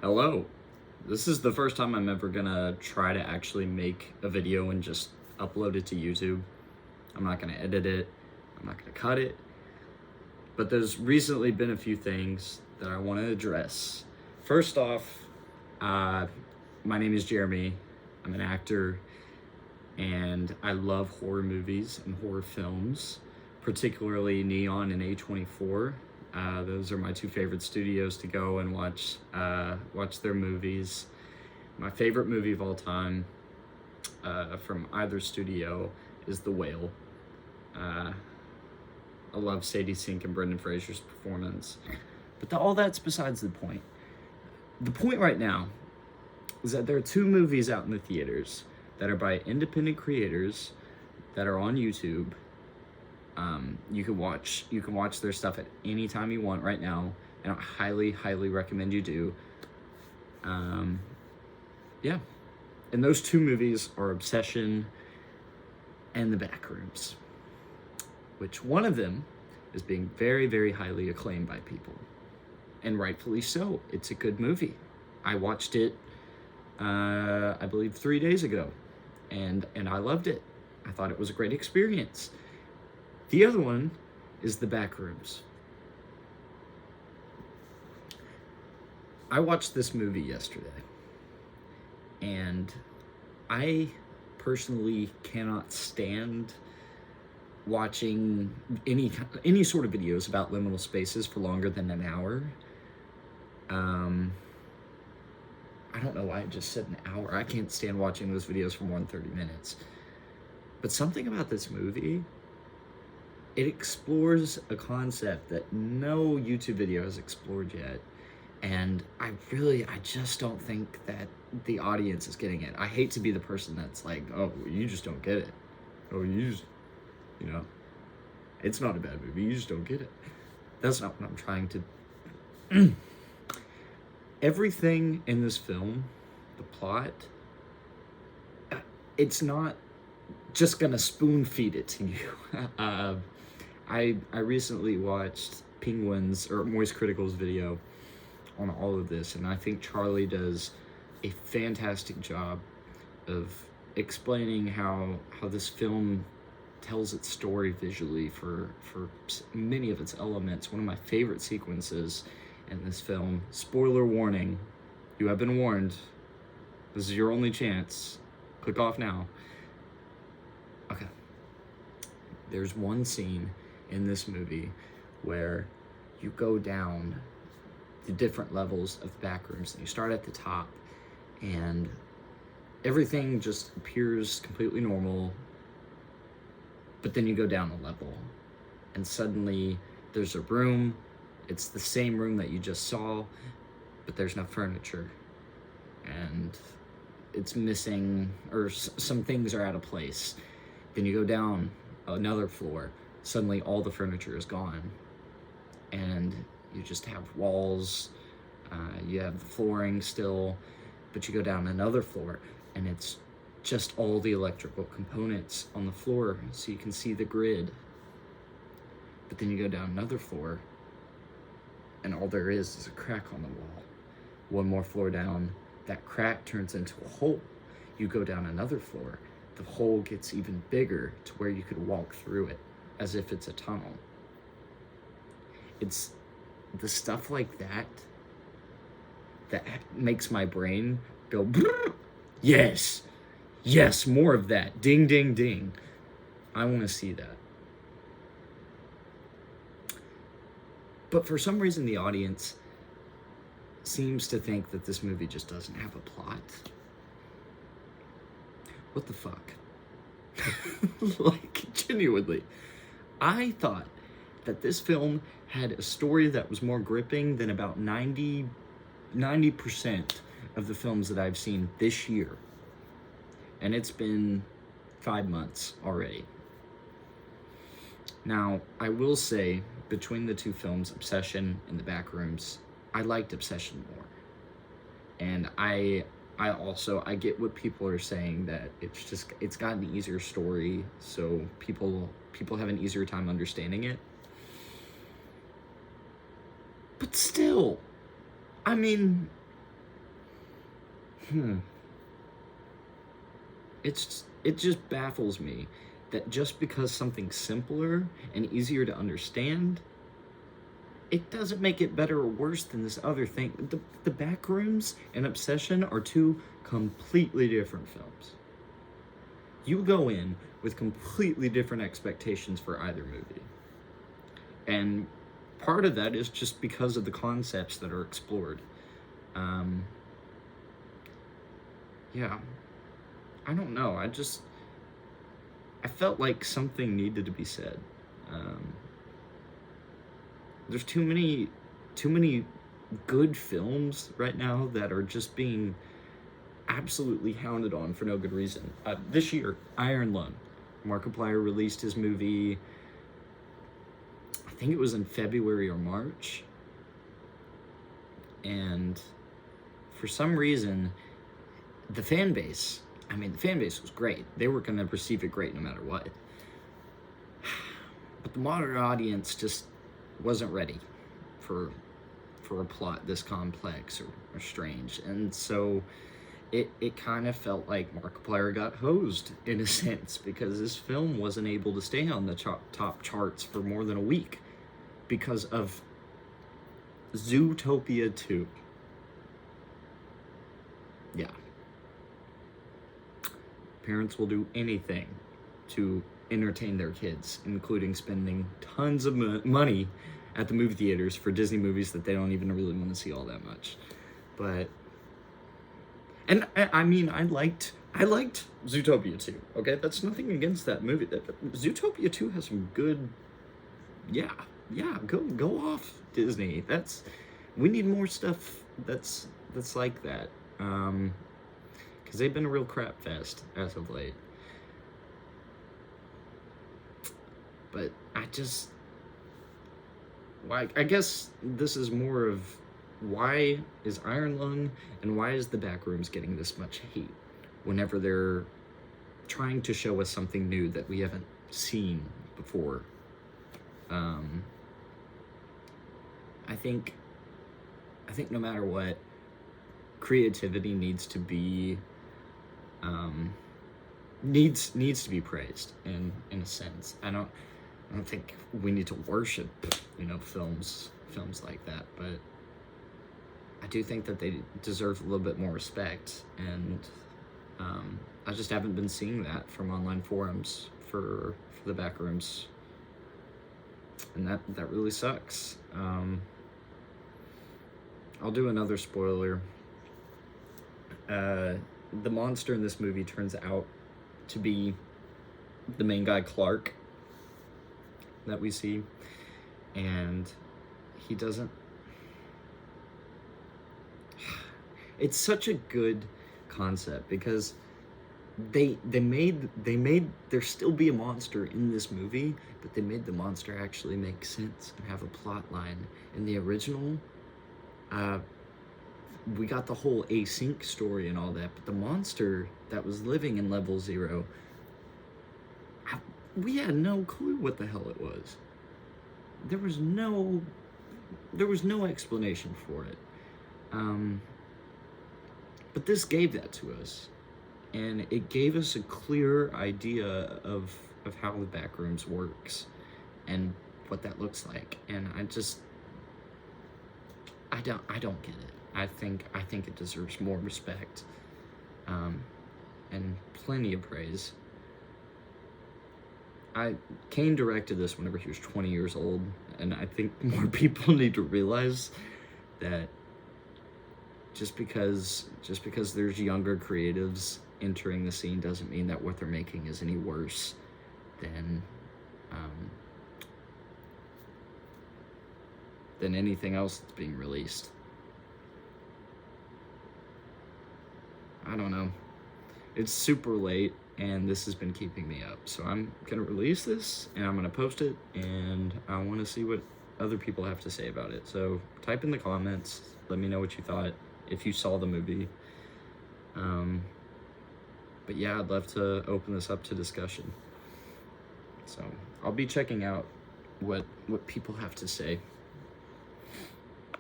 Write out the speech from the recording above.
Hello. This is the first time I'm ever gonna try to actually make a video and just upload it to YouTube. I'm not gonna edit it, I'm not gonna cut it, but there's recently been a few things that I want to address. First off, my name is Jeremy. I'm an actor, and I love horror movies and horror films, particularly Neon and A24. Those are my two favorite studios to go and watch their movies. My favorite movie of all time from either studio is The Whale. I love Sadie Sink and Brendan Fraser's performance. But all that's besides the point. The point right now is that there are two movies out in the theaters that are by independent creators that are on YouTube. You can watch their stuff at any time you want right now, and I highly recommend you do. Yeah. And those two movies are Obsession and The Backrooms, which one of them is being very highly acclaimed by people, and rightfully so. It's a good movie. I watched it, I believe 3 days ago, and I loved it. I thought it was a great experience. The other one is The Backrooms. I watched this movie yesterday, and I personally cannot stand watching any sort of videos about liminal spaces for longer than an hour. I don't know why I just said an hour. I can't stand watching those videos for more than 30 minutes. But something about this movie, it explores a concept that no YouTube video has explored yet. And I just don't think that the audience is getting it. I hate to be the person that's like, oh, you just don't get it. Oh, it's not a bad movie, you just don't get it. That's not what I'm trying to... Everything in this film, the plot, it's not just gonna spoon feed it to you. I recently watched Moist Critical's video on all of this, and I think Charlie does a fantastic job of explaining how this film tells its story visually for many of its elements. One of my favorite sequences in this film, spoiler warning, you have been warned, this is your only chance, click off now. Okay. There's one scene in this movie where you go down the different levels of the Backrooms, and you start at the top, and everything just appears completely normal, but then you go down a level, and suddenly there's a room. It's the same room that you just saw, but there's no furniture, and it's missing, or some things are out of place. Then you go down another floor, suddenly all the furniture is gone, and you just have walls, you have the flooring still, but you go down another floor, and it's just all the electrical components on the floor, so you can see the grid. But then you go down another floor, and all there is a crack on the wall. One more floor down, that crack turns into a hole. You go down another floor, the hole gets even bigger to where you could walk through it as if it's a tunnel. It's the stuff like that makes my brain go, yes, more of that, ding, ding, ding. I want to see that. But for some reason, the audience seems to think that this movie just doesn't have a plot. What the fuck? Like, genuinely. I thought that this film had a story that was more gripping than about 90% of the films that I've seen this year. And it's been 5 months already. Now, I will say, between the two films, Obsession and The Backrooms, I liked Obsession more. And I get what people are saying, that it's got an easier story, so people have an easier time understanding it. But still, I mean, it just baffles me that just because something's simpler and easier to understand, it doesn't make it better or worse than this other thing. The Backrooms and Obsession are two completely different films. You go in with completely different expectations for either movie. And part of that is just because of the concepts that are explored. Yeah, I don't know. I felt like something needed to be said. There's too many good films right now that are just being absolutely hounded on for no good reason. This year, Iron Lung. Markiplier released his movie, I think it was in February or March. And for some reason, the fan base was great. They were going to receive it great no matter what. But the modern audience just wasn't ready for a plot this complex or strange. And so it kind of felt like Markiplier got hosed in a sense, because this film wasn't able to stay on the top charts for more than a week because of Zootopia 2. Yeah. Parents will do anything to entertain their kids, including spending tons of money at the movie theaters for Disney movies that they don't even really want to see all that much. But, and I mean, I liked Zootopia 2, okay? That's nothing against that movie. Zootopia 2 has some good, yeah, go off, Disney. We need more stuff that's like that. Because they've been a real crap fest as of late. But I guess this is more of, why is Iron Lung and why is the Backrooms getting this much hate whenever they're trying to show us something new that we haven't seen before? I think no matter what, creativity needs to be needs to be praised in a sense. I don't think we need to worship, films like that, but I do think that they deserve a little bit more respect, and I just haven't been seeing that from online forums for the Backrooms, and that really sucks. I'll do another spoiler. The monster in this movie turns out to be the main guy, Clark, that we see, and he doesn't. It's such a good concept because they made there still be a monster in this movie, but they made the monster actually make sense and have a plot line. In the original, we got the whole async story and all that, but the monster that was living in level 0, we had no clue what the hell it was. There was no explanation for it. But this gave that to us, and it gave us a clear idea of how the Backrooms works and what that looks like. And I don't get it. I think it deserves more respect, and plenty of praise. Kane directed this whenever he was 20 years old, and I think more people need to realize that just because there's younger creatives entering the scene doesn't mean that what they're making is any worse than anything else that's being released. I don't know. It's super late, and this has been keeping me up. So I'm gonna release this, and I'm gonna post it, and I want to see what other people have to say about it. So type in the comments, let me know what you thought, if you saw the movie. But yeah, I'd love to open this up to discussion. So I'll be checking out what people have to say.